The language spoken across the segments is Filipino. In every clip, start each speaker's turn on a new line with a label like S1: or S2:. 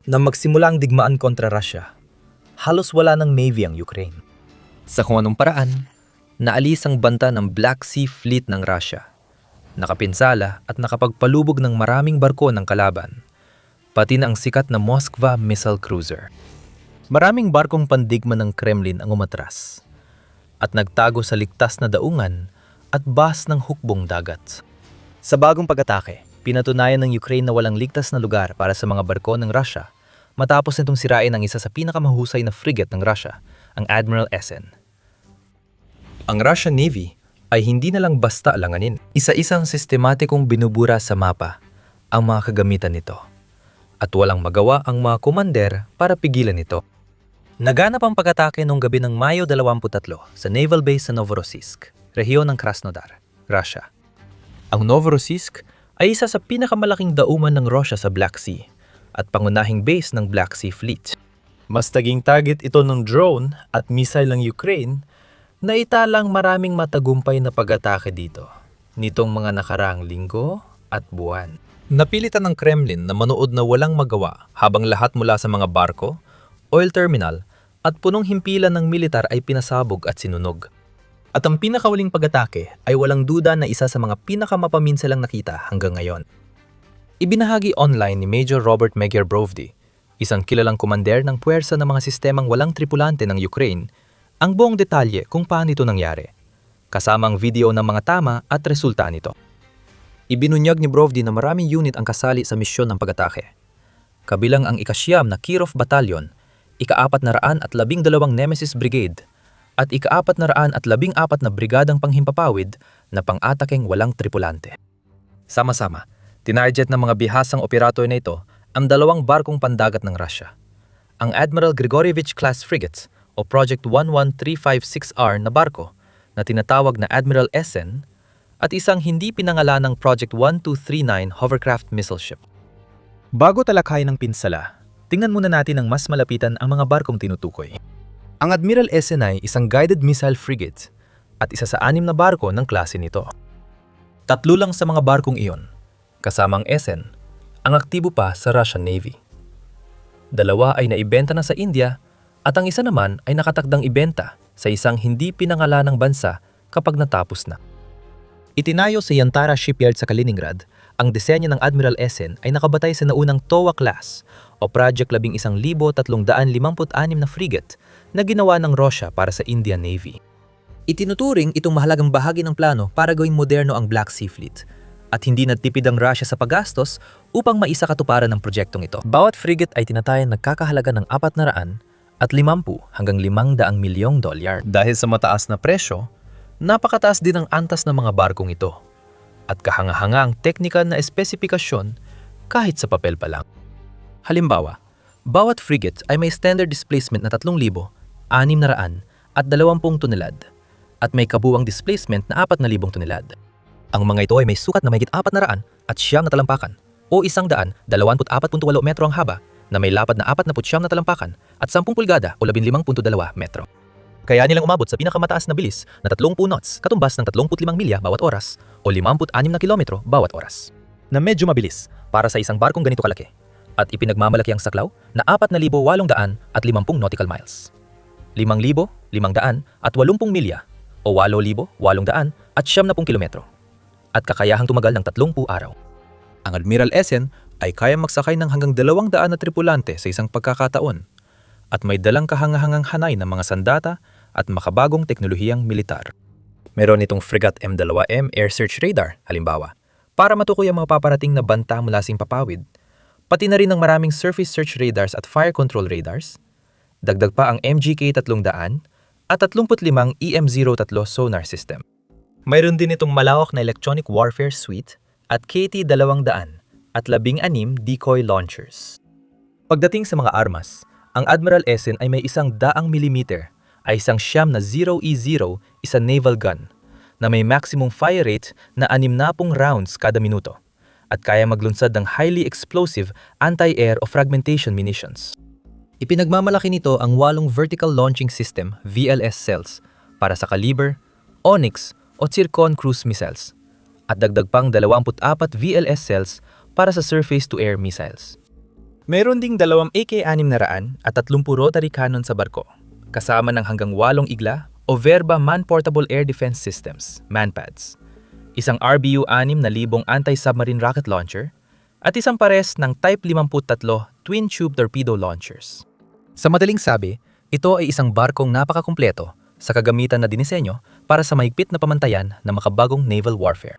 S1: Nang magsimula ang digmaan kontra Russia, halos wala ng navy ang Ukraine. Sa kung anong paraan, naalis ang banta ng Black Sea Fleet ng Russia, nakapinsala at nakapagpalubog ng maraming barko ng kalaban, pati na ang sikat na Moskva missile cruiser. Maraming barkong pandigma ng Kremlin ang umatras at nagtago sa ligtas na daungan at bahas ng hukbong dagat. Sa bagong pag-atake, pinatunayan ng Ukraine na walang ligtas na lugar para sa mga barko ng Russia matapos nitong sirain ang isa sa pinakamahusay na frigate ng Russia, ang Admiral Essen. Ang Russian Navy ay hindi na lang basta alanganin. Isa-isang sistematikong binubura sa mapa ang mga kagamitan nito at walang magawa ang mga komander para pigilan ito. Naganap ang pag-atake noong gabi ng Mayo 23 sa naval base sa Novorossiysk, rehiyon ng Krasnodar, Russia. Ang Novorossiysk ay isa sa pinakamalaking dauman ng Russia sa Black Sea at pangunahing base ng Black Sea Fleet. Mas naging target ito ng drone at missile ng Ukraine na italang maraming matagumpay na pag-atake dito nitong mga nakaraang linggo at buwan. Napilitan ng Kremlin na manood na walang magawa habang lahat mula sa mga barko, oil terminal at punong himpilan ng militar ay pinasabog at sinunog. At ang pinakahuling pag-atake ay walang duda na isa sa mga pinakamapaminsalang nakita hanggang ngayon. Ibinahagi online ni Major Robert Magyar-Brovdy, isang kilalang komander ng puwersa ng mga sistemang walang tripulante ng Ukraine, ang buong detalye kung paano ito nangyari, kasama ang video ng mga tama at resulta nito. Ibinunyag ni Brovdy na maraming unit ang kasali sa misyon ng pag-atake, kabilang ang ika-9 na Kirov Battalion, ika-412 Nemesis Brigade, at ika-414 na Brigadang Panghimpapawid na pang-atakeng walang tripulante. Sama-sama, tinarget ng mga bihasang operator na ito ang dalawang barkong pandagat ng Russia, ang Admiral Grigorievich-class frigates o Project 11356R na barko na tinatawag na Admiral Essen at isang hindi pinangalanang Project 1239 hovercraft missile ship. Bago talakayin ng pinsala, tingnan muna natin ang mas malapitan ang mga barkong tinutukoy. Ang Admiral Essen ay isang guided missile frigate at isa sa 6 na barko ng klase nito. 3 lang sa mga barkong iyon, kasamang Essen, ang aktibo pa sa Russian Navy. 2 ay naibenta na sa India at ang isa naman ay nakatakdang ibenta sa isang hindi pinangalanang bansa kapag natapos na. Itinayo sa Yantara Shipyard sa Kaliningrad, ang disenyo ng Admiral Essen ay nakabatay sa naunang TOA class o Project 11,356 na frigate na ginawa ng Russia para sa Indian Navy. Itinuturing itong mahalagang bahagi ng plano para gawing moderno ang Black Sea Fleet at hindi nagtipid ang Russia sa paggastos upang maisakatuparan ng proyektong ito. Bawat frigate ay tinatayang nagkakahalaga ng 400 at 50 hanggang $500 milyong. Dahil sa mataas na presyo, napakataas din ang antas ng mga barkong ito at kahanga-hanga ang teknikal na espesipikasyon kahit sa papel pa lang. Halimbawa, bawat frigate ay may standard displacement na 3,600 at 20 tonelad at may kabuuang displacement na 4,000 tonelad. Ang mga ito ay may sukat na mahigit 400 at 9 na talampakan o 124.8 metro ang haba na may lapad na 49 na talampakan at 10 pulgada o 15.2 metro. Kaya nilang umabot sa pinakamataas na bilis na 30 knots katumbas ng 35 milya bawat oras o 56 na kilometro bawat oras. Na medyo mabilis para sa isang barkong ganito kalaki at ipinagmamalaki ang saklaw na 4,850 nautical miles. 5,500 at 80 milya o 8,800 at 70 kilometro at kakayahang tumagal ng 30 araw. Ang Admiral Essen ay kayang magsakay ng hanggang 200 na tripulante sa isang pagkakataon at may dalang kahangahangang hanay ng mga sandata at makabagong teknolohiyang militar. Meron itong Fregat M2M Air Search Radar, halimbawa, para matukoy ang mga paparating na banta mula sa himpapawid, pati na rin ng maraming surface search radars at fire control radars, dagdag pa ang MGK-300 at 35 EM-03 sonar system. Mayroon din itong malawak na electronic warfare suite at KT-200 at 16 decoy launchers. Pagdating sa mga armas, ang Admiral Essen ay may 100 mm ay isang 0.0 isang naval gun na may maximum fire rate na 60 rounds kada minuto at kaya maglunsad ng highly explosive anti-air o fragmentation munitions. Ipinagmamalaki nito ang 8 vertical launching system VLS cells para sa Kaliber, Onyx o Zircon cruise missiles at dagdag pang 24 VLS cells para sa surface-to-air missiles. Meron ding 2 AK-600 at 30 rotary cannon sa barko, kasama ng hanggang 8 igla o Verba Man-Portable Air Defense Systems, MANPADS, isang RBU-6 na libong anti-submarine rocket launcher, at isang pares ng Type 53 twin-tube torpedo launchers. Sa madaling sabi, ito ay isang barkong napakakumpleto sa kagamitan na dinisenyo para sa mahigpit na pamantayan ng makabagong naval warfare.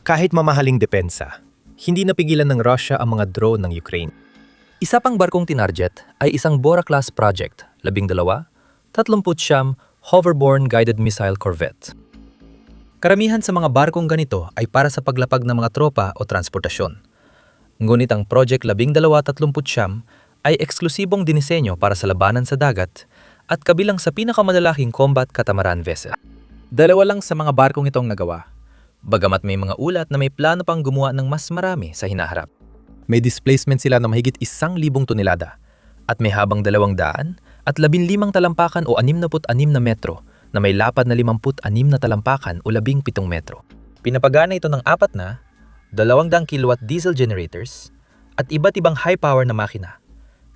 S1: Kahit mamahaling depensa, hindi napigilan ng Russia ang mga drone ng Ukraine. Isa pang barkong tinarget ay isang Bora-class project, 12, 39 hoverborne guided missile corvette. Karamihan sa mga barkong ganito ay para sa paglapag ng mga tropa o transportasyon. Ngunit ang Project 1239 ay eksklusibong dinisenyo para sa labanan sa dagat at kabilang sa pinakamalalaking combat catamaran vessel. 2 lang sa mga barkong itong nagawa, bagamat may mga ulat na may plano pang gumawa ng mas marami sa hinaharap. May displacement sila na mahigit 1,000 tonelada at may habang 200 at 15 talampakan o 66 na metro na may lapad na 56 na talampakan o 17 metro. Pinapagana ito ng 4 na 200 kilowatt diesel generators at iba't ibang high power na makina,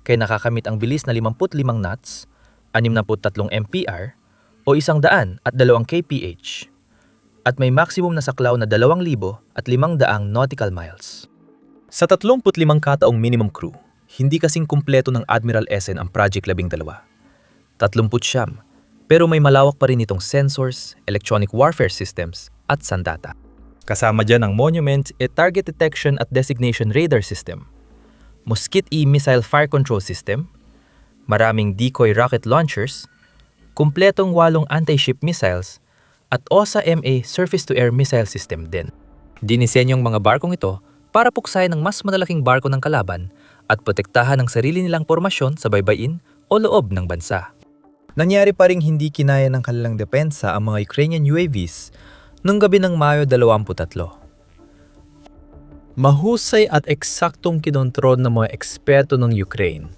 S1: kaya nakakamit ang bilis na 55 knots, 63 mpr o 100 at 2 kph at may maximum na saklaw na 2,500 nautical miles. Sa 35 kataong minimum crew, hindi kasing kumpleto ng Admiral Essen ang Project 12. 30 pero may malawak pa rin itong sensors, electronic warfare systems at sandata. Kasama dyan ang Monument Target Detection at Designation Radar System, Mosquito Missile Fire Control System, maraming decoy rocket launchers, kumpletong 8 anti-ship missiles, at OSA-MA Surface-to-Air Missile System din. Dinisenyong mga barkong ito para puksayan ng mas malalaking barko ng kalaban at protektahan ang sarili nilang pormasyon sa baybayin o loob ng bansa. Nangyari pa ring hindi kinaya ng kanilang depensa ang mga Ukrainian UAVs noong gabi ng Mayo 23. Mahusay at eksaktong kinontrol ng mga eksperto ng Ukraine.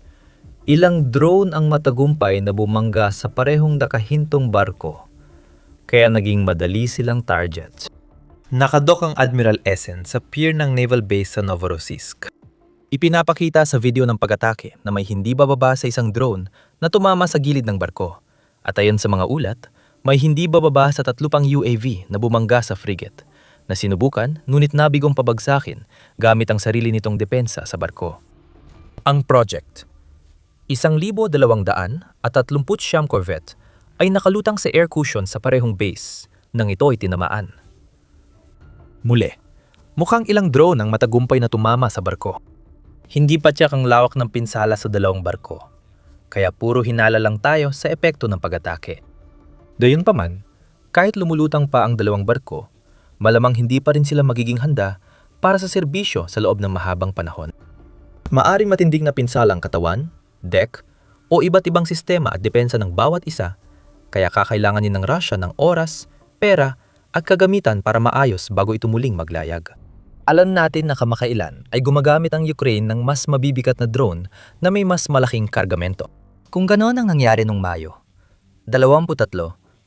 S1: Ilang drone ang matagumpay na bumangga sa parehong nakahintong barko, kaya naging madali silang target. Nakadok ang Admiral Essen sa pier ng naval base sa Novorossiysk. Ipinapakita sa video ng pag-atake na may hindi bababa sa isang drone na tumama sa gilid ng barko. At ayon sa mga ulat, may hindi bababa sa 3 pang UAV na bumangga sa frigate na sinubukan ngunit nabigong pabagsakin gamit ang sarili nitong depensa sa barko. Ang project, 1,200 at 30 corvette ay nakalutang sa air cushion sa parehong base nang ito ay tinamaan. Muli, mukhang ilang drone ang matagumpay na tumama sa barko. Hindi pa tiyak ang lawak ng pinsala sa 2 barko, kaya puro hinala lang tayo sa epekto ng pag-atake. Gayunpaman, kahit lumulutang pa ang 2 barko, malamang hindi pa rin sila magiging handa para sa serbisyo sa loob ng mahabang panahon. Maaring matinding na pinsala ang katawan, deck, o iba't ibang sistema at depensa ng bawat isa, kaya kakailanganin ng Russia ng oras, pera, at kagamitan para maayos bago ito muling maglayag. Alam natin na kamakailan ay gumagamit ang Ukraine ng mas mabibigat na drone na may mas malaking kargamento. Kung ganoon ang nangyari noong Mayo, 23,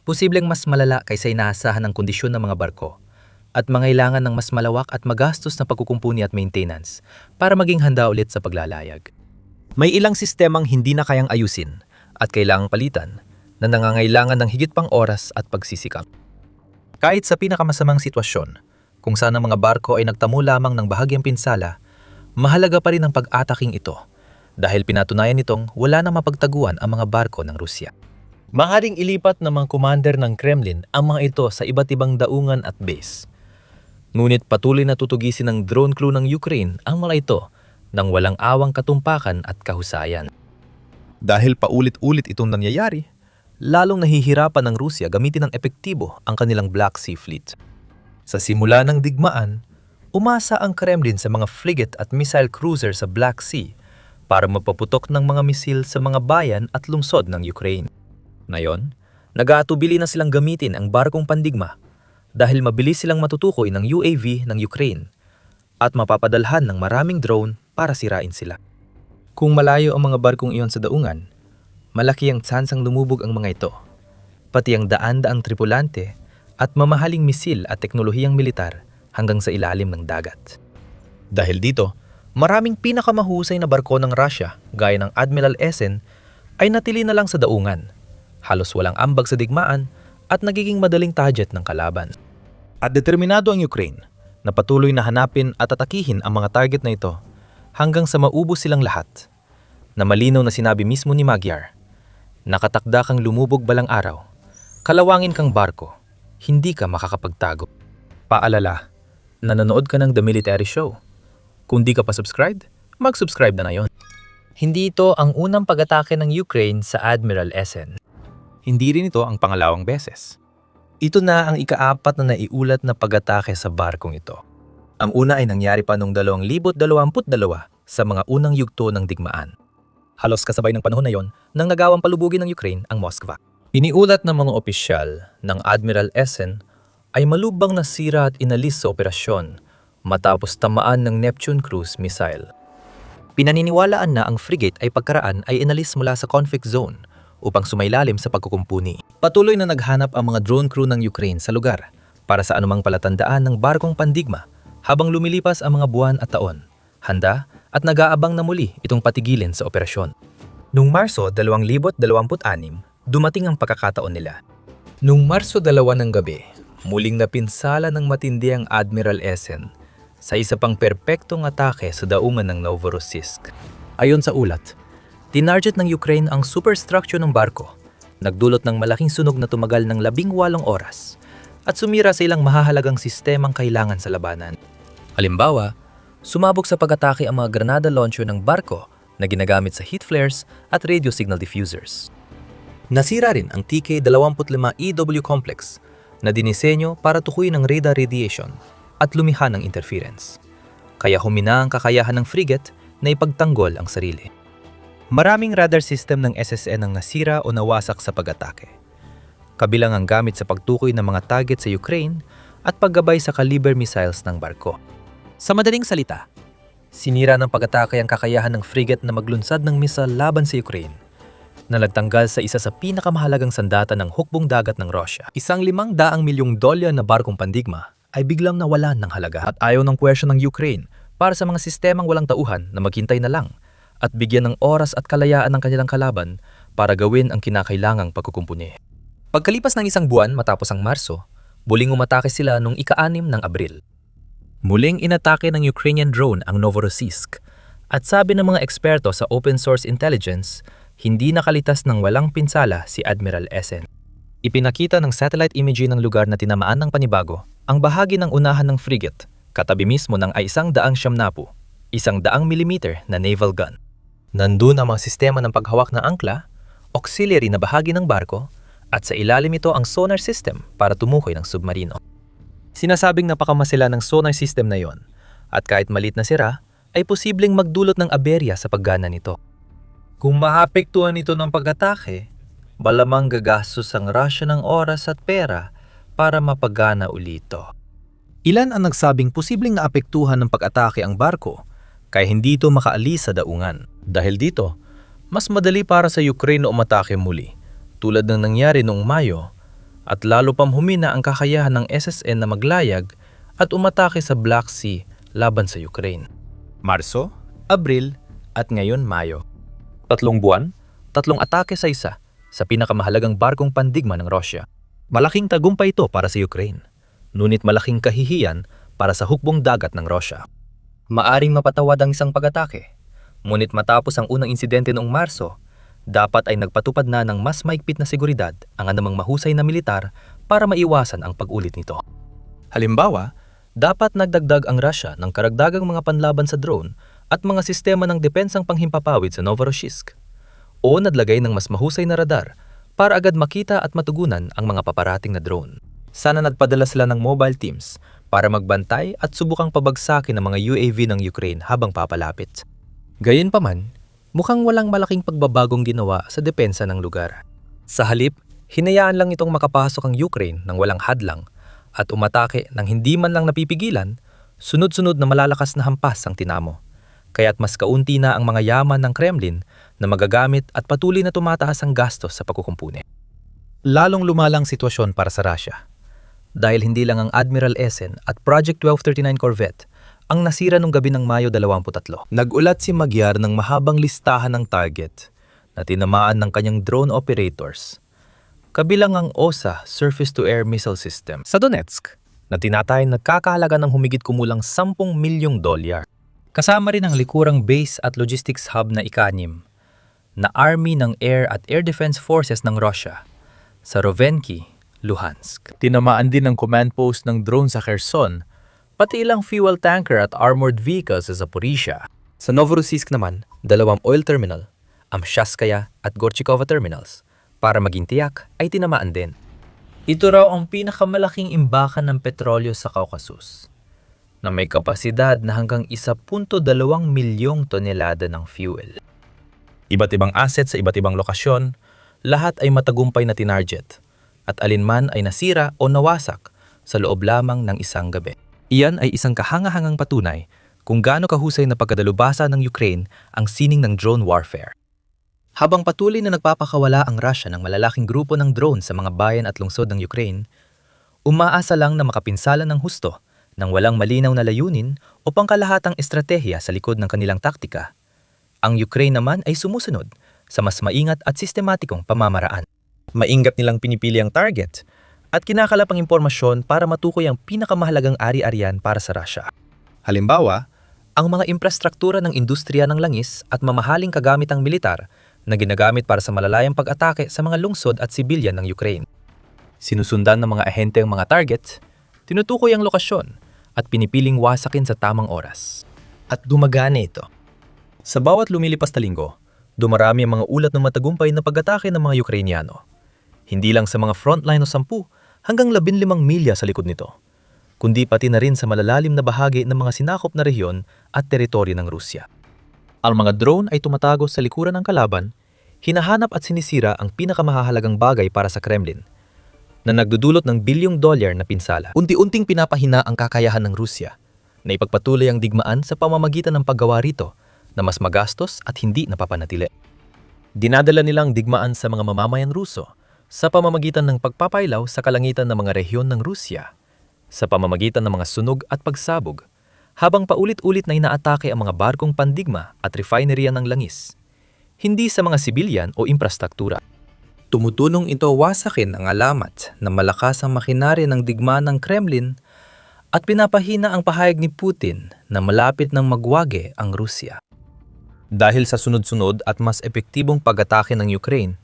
S1: posibleng mas malala kaysa inaasahan ng kondisyon ng mga barko at mangailangan ng mas malawak at magastos na pagkukumpuni at maintenance para maging handa ulit sa paglalayag. May ilang sistemang hindi na kayang ayusin at kailangang palitan na nangangailangan ng higit pang oras at pagsisikap. Kahit sa pinakamasamang sitwasyon, kung saan ang mga barko ay nagtamo lamang ng bahagyang pinsala, mahalaga pa rin ang pag-ataking ito dahil pinatunayan nitong wala na mapagtaguan ang mga barko ng Rusya. Maaaring ilipat ng mga commander ng Kremlin ang mga ito sa iba't ibang daungan at base. Ngunit patuloy na tutugisin ng drone crew ng Ukraine ang mga ito nang walang awang katumpakan at kahusayan. Dahil paulit-ulit itong nangyayari, lalong nahihirapan ng Rusya gamitin ng epektibo ang kanilang Black Sea Fleet. Sa simula ng digmaan, umasa ang Kremlin sa mga frigate at missile cruiser sa Black Sea para mapaputok ng mga misil sa mga bayan at lungsod ng Ukraine. Ngayon, nag-aatubili na silang gamitin ang barkong pandigma dahil mabilis silang matutukoy ng UAV ng Ukraine at mapapadalhan ng maraming drone para sirain sila. Kung malayo ang mga barkong iyon sa daungan, malaki ang tsansang lumubog ang mga ito, pati ang daan-daang tripulante at mamahaling misil at teknolohiyang militar hanggang sa ilalim ng dagat. Dahil dito, Maraming pinakamahusay na barko ng Russia, gaya ng Admiral Esen, ay natili na lang sa daungan. Halos walang ambag sa digmaan at nagiging madaling target ng kalaban. At determinado ang Ukraine na patuloy na hanapin at atakihin ang mga target na ito hanggang sa maubos silang lahat. Na malinaw na sinabi mismo ni Magyar, nakatakda kang lumubog balang araw, kalawangin kang barko, hindi ka makakapagtago. Paalala, nanonood ka ng The Military Show. Kung di ka pa subscribed, mag-subscribe na ngayon. Hindi ito ang unang pag-atake ng Ukraine sa Admiral Esen. Hindi rin ito ang pangalawang beses. Ito na ang ika-4 na naiulat na pag-atake sa barkong ito. Ang una ay nangyari pa noong 2022 sa mga unang yugto ng digmaan. Halos kasabay ng panahon na yon nang nagawang palubugin ng Ukraine ang Moskva. Iniulat ng mga opisyal ng Admiral Esen ay malubhang nasira at inalis sa operasyon matapos tamaan ng Neptune cruise missile. Pinaniniwalaan na ang frigate ay pagkaraan ay inalis mula sa conflict zone upang sumailalim sa pagkukumpuni. Patuloy na naghanap ang mga drone crew ng Ukraine sa lugar para sa anumang palatandaan ng barkong pandigma habang lumilipas ang mga buwan at taon. Handa at nag-aabang na muli itong patigilin sa operasyon. Noong Marso 2026, dumating ang pagkakataon nila. Noong Marso 2 ng gabi, muling napinsala ng matindi ang Admiral Esen sa isa pang perpektong atake sa daungan ng Novorossiysk. Ayon sa ulat, tinarget ng Ukraine ang superstructure ng barko, nagdulot ng malaking sunog na tumagal ng 18 oras at sumira sa ilang mahahalagang sistemang kailangan sa labanan. Halimbawa, sumabog sa pag-atake ang mga granada launcher ng barko na ginagamit sa heat flares at radio signal diffusers. Nasira rin ang TK-25EW complex na dinisenyo para tukuyin ang radar radiation at lumihan ng interference. Kaya humina ang kakayahan ng frigate na ipagtanggol ang sarili. Maraming radar system ng SSN ang nasira o nawasak sa pag-atake. Kabilang ang gamit sa pagtukoy ng mga target sa Ukraine at paggabay sa caliber missiles ng barko. Sa madaling salita, sinira ng pag-atake ang kakayahan ng frigate na maglunsad ng missile laban sa Ukraine, na nagtanggal sa isa sa pinakamahalagang sandata ng hukbong dagat ng Russia. Isang $500 milyong na barkong pandigma ay biglang nawalan ng halaga at ayaw ng puwersya ng Ukraine para sa mga sistemang walang tauhan na maghintay na lang at bigyan ng oras at kalayaan ng kanilang kalaban para gawin ang kinakailangang pagkukumpuni. Pagkalipas ng isang buwan matapos ang Marso, muling umatake sila noong ika-6 ng Abril. Muling inatake ng Ukrainian drone ang Novorossiysk at sabi ng mga eksperto sa open source intelligence, hindi nakalitas ng walang pinsala si Admiral Esen. Ipinakita ng satellite imaging ng lugar na tinamaan ng panibago ang bahagi ng unahan ng frigate, katabi mismo ng ay 170, 100 mm na naval gun. Nandun ang mga sistema ng paghawak ng angkla, auxiliary na bahagi ng barko, at sa ilalim ito ang sonar system para tumukoy ng submarino. Sinasabing napakamasila ng sonar system na yon, at kahit malit na sira, ay posibleng magdulot ng aberya sa paggana nito. Kung maapektuhan ito ng pag-atake, malamang gagastos ang Russia ng oras at pera para mapagana ulito. Ilan ang nagsabing posibleng naapektuhan ng pag-atake ang barko kaya hindi ito makaalis sa daungan. Dahil dito, mas madali para sa Ukraine na umatake muli, tulad ng nangyari noong Mayo, at lalo pang humina ang kakayahan ng SSN na maglayag at umatake sa Black Sea laban sa Ukraine. Marso, Abril, at ngayon Mayo. 3 buwan, 3 atake sa isa sa pinakamahalagang barkong pandigma ng Russia. Malaking tagumpay ito para sa Ukraine, ngunit malaking kahihiyan para sa hukbong dagat ng Russia. Maaring mapatawad ang isang pag-atake, ngunit matapos ang unang insidente noong Marso, dapat ay nagpatupad na ng mas maigpit na seguridad ang anumang mahusay na militar para maiwasan ang pag-ulit nito. Halimbawa, dapat nagdagdag ang Russia ng karagdagang mga panlaban sa drone at mga sistema ng depensang panghimpapawid sa Novorossiysk, o naglagay ng mas mahusay na radar para agad makita at matugunan ang mga paparating na drone. Sana nagpadala sila ng mobile teams para magbantay at subukang pabagsakin ang mga UAV ng Ukraine habang papalapit. Gayunpaman, mukhang walang malaking pagbabagong ginawa sa depensa ng lugar. Sa halip, hinayaan lang itong makapasok ang Ukraine ng walang hadlang at umatake ng hindi man lang napipigilan, sunod-sunod na malalakas na hampas ang tinamo. Kaya't mas kaunti na ang mga yaman ng Kremlin na magagamit at patuloy na tumataas ang gastos sa pagkukumpuni. Lalong lumalang sitwasyon para sa Russia. Dahil hindi lang ang Admiral Esen at Project 1239 corvette ang nasira nung gabi ng Mayo 23. Nag-ulat si Magyar ng mahabang listahan ng target na tinamaan ng kanyang drone operators, kabilang ang OSA Surface-to-Air Missile System sa Donetsk na tinatayang nagkakahalaga ng humigit kumulang 10 milyong dolyar. Kasama rin ang likurang base at logistics hub na ika-6 na Army ng Air at Air Defense Forces ng Russia sa Rovenki, Luhansk. Tinamaan din ang command post ng drone sa Kherson, pati ilang fuel tanker at armored vehicles sa Zaporizhia. Sa Novorossiysk naman, 2 oil terminal, Amshaskaya at Gorchikova terminals, para maging tiyak ay tinamaan din. Ito raw ang pinakamalaking imbakan ng petrolyo sa Caucasus, na may kapasidad na hanggang 1.2 milyong tonelada ng fuel. Iba't ibang asset sa iba't ibang lokasyon, lahat ay matagumpay na tinarget, at alinman ay nasira o nawasak sa loob lamang ng isang gabi. Iyan ay isang kahangahangang patunay kung gaano kahusay na pagkadalubhasa ng Ukraine ang sining ng drone warfare. Habang patuloy na nagpapakawala ang Russia ng malalaking grupo ng drone sa mga bayan at lungsod ng Ukraine, umaasa lang na makapinsala ng husto ng walang malinaw na layunin o pangkalahatang estratehiya sa likod ng kanilang taktika. Ang Ukraine naman ay sumusunod sa mas maingat at sistematikong pamamaraan. Maingat nilang pinipili ang target at kinakalap ang impormasyon para matukoy ang pinakamahalagang ari-arian para sa Russia. Halimbawa, ang mga infrastruktura ng industriya ng langis at mamahaling kagamitang militar na ginagamit para sa malalayang pag-atake sa mga lungsod at sibilyan ng Ukraine. Sinusundan ng mga ahente ang mga targets, tinutukoy ang lokasyon at pinipiling wasakin sa tamang oras. At gumagana ito. Sa bawat lumilipas na linggo, dumarami ang mga ulat ng matagumpay na pag-atake ng mga Ukrainiano. Hindi lang sa mga frontline o 10 hanggang 15 milya sa likod nito, kundi pati na rin sa malalalim na bahagi ng mga sinakop na rehiyon at teritoryo ng Rusya. Ang mga drone ay tumatago sa likuran ng kalaban, hinahanap at sinisira ang pinakamahalagang bagay para sa Kremlin, na nagdudulot ng bilyong dolyar na pinsala. Unti-unting pinapahina ang kakayahan ng Rusya na ipagpatuloy ang digmaan sa pamamagitan ng paggawa rito na mas magastos at hindi napapanatili. Dinadala nilang digmaan sa mga mamamayang Ruso sa pamamagitan ng pagpapailaw sa kalangitan ng mga rehiyon ng Rusya, sa pamamagitan ng mga sunog at pagsabog, habang paulit-ulit na inaatake ang mga barkong pandigma at refinerya ng langis, hindi sa mga sibilyan o infrastruktura. Tumutulong ito wasakin ang alamat na malakas ang makinarya ng digmaan ng Kremlin at pinapahina ang pahayag ni Putin na malapit nang magwagi ang Rusya. Dahil sa sunod-sunod at mas epektibong pag-atake ng Ukraine,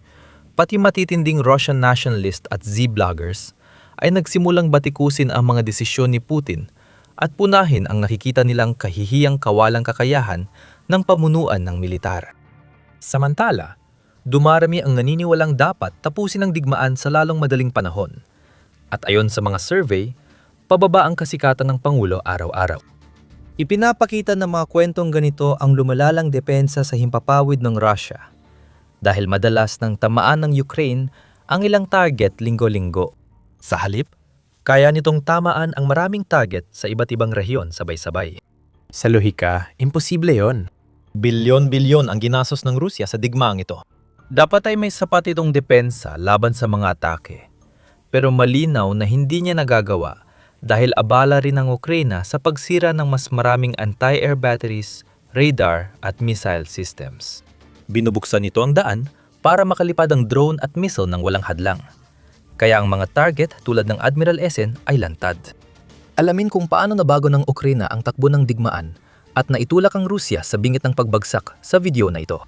S1: pati matitinding Russian nationalist at Z-bloggers ay nagsimulang batikusin ang mga desisyon ni Putin at punahin ang nakikita nilang kahihiyang kawalang kakayahan ng pamunuan ng militar. Samantala, dumarami ang naniniwalang dapat tapusin ang digmaan sa lalong madaling panahon. At ayon sa mga survey, pababa ang kasikatan ng Pangulo araw-araw. Ipinapakita ng mga kwentong ganito ang lumalalang depensa sa himpapawid ng Russia dahil madalas nang tamaan ng Ukraine ang ilang target linggo-linggo. Sa halip, kaya nitong tamaan ang maraming target sa iba't ibang rehiyon sabay-sabay. Sa lohika, imposible yon. Bilyon-bilyon ang ginastos ng Rusya sa digmaang ito. Dapat ay may sapat itong depensa laban sa mga atake. Pero malinaw na hindi niya nagagawa dahil abala rin ang Ukraine sa pagsira ng mas maraming anti-air batteries, radar at missile systems. Binubuksan nito ang daan para makalipad ang drone at missile ng walang hadlang. Kaya ang mga target tulad ng Admiral Esen ay lantad. Alamin kung paano nabago ng Ukraine ang takbo ng digmaan at naitulak ang Rusya sa bingit ng pagbagsak sa video na ito.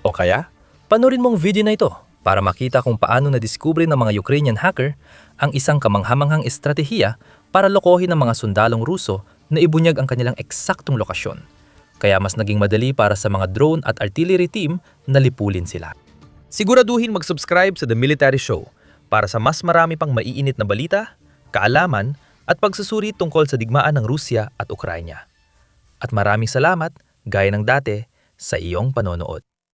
S1: O kaya, panoorin mong video na ito para makita kung paano nadiskubre ng mga Ukrainian hacker ang isang kamanghamanghang estratehiya para lokohin ng mga sundalong Ruso na ibunyag ang kanilang eksaktong lokasyon. Kaya mas naging madali para sa mga drone at artillery team na lipulin sila. Siguraduhin mag-subscribe sa The Military Show para sa mas marami pang maiinit na balita, kaalaman at pagsusuri tungkol sa digmaan ng Rusya at Ukraina. At maraming salamat, gaya ng dati, sa iyong panonood.